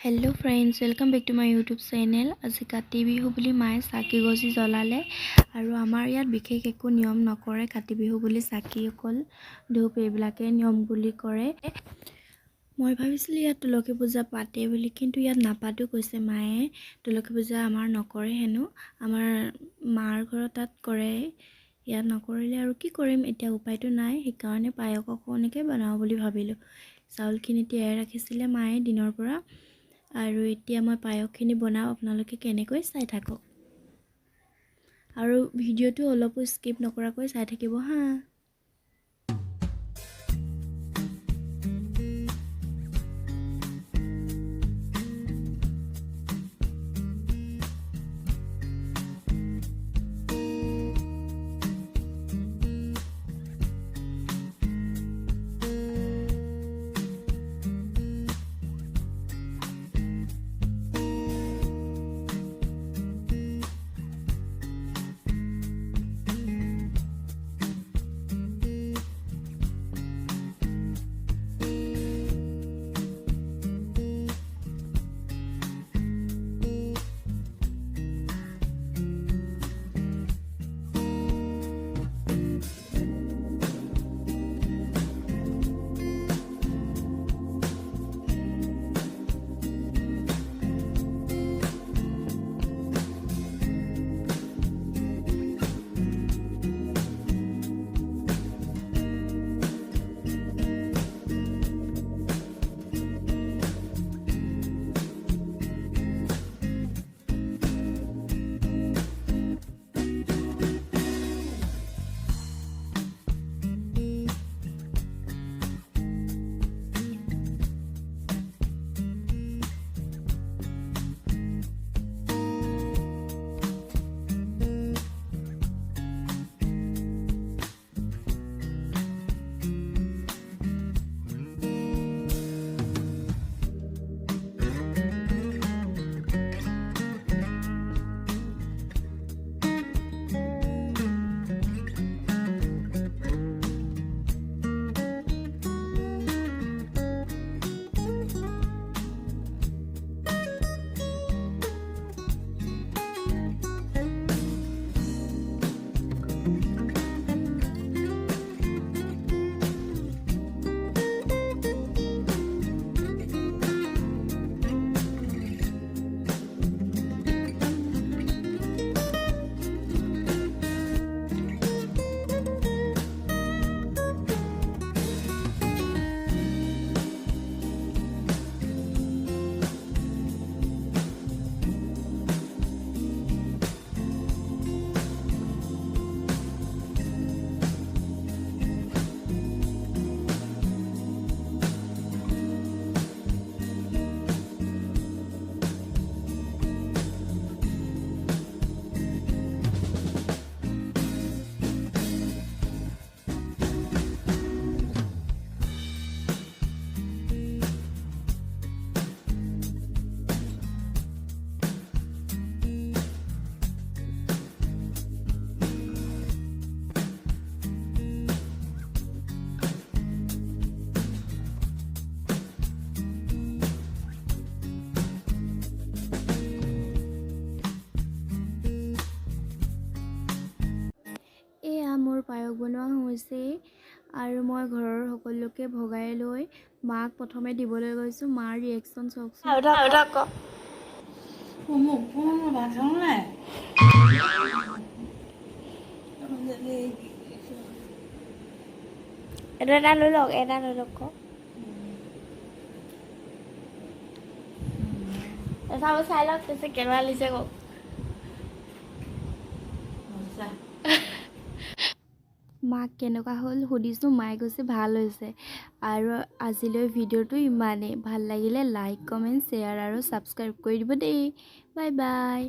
Hello friends, welcome back to my YouTube channel. आज काति बिहु बुली माये चाकी गजी जलाले और आमार यात विशेष एको नियम नकरे। काति बिहु बुली चाकी अकल धूप एबिलाके नियम बुली करे। मैं भाविसिलो यात तुलसी पूजा पाते बुली, किन्तु यात नापातो কৈছে माये। तुलसी पूजा आमार नकरे हेनो, आमार मार घर तात करे। यात नकरिले आरु कि करिम, एतिया उपायतो नाइ। हेकारणे पायक अकणके बनाओ बुली भाबिलो। चाउलखिनि তিয়াই राखिছিলে माये दिনৰ পৰা। আৰু এতিয়া মই পায়সখিনি বনাও, আপোনালোকে কেনেকৈ চাই থাকক আৰু ভিডিওটো অলপো স্কিপ নকৰাকৈ চাই থাকিব হা। মোৰ পায়স বনোৱা হৈছে আৰু মই ঘৰৰ সকলোকে ভগাই লৈ মাক প্ৰথমে দিবলৈ গৈছো। মাৰ ৰিয়েকচন চাওকচোন। এটা লৈ লওক চাই লওক কেনেকুৱা লাগিছে কওক। মাক কেনেকুৱা হ'ল সুধিছোঁ, মায়ে কৈছে ভাল হৈছে। আৰু আজিলৈ ভিডিঅ'টো ইমানেই। ভাল লাগিলে লাইক, কমেণ্ট, শ্বেয়াৰ আৰু ছাবস্ক্ৰাইব কৰি দিব দেই। Bye bye.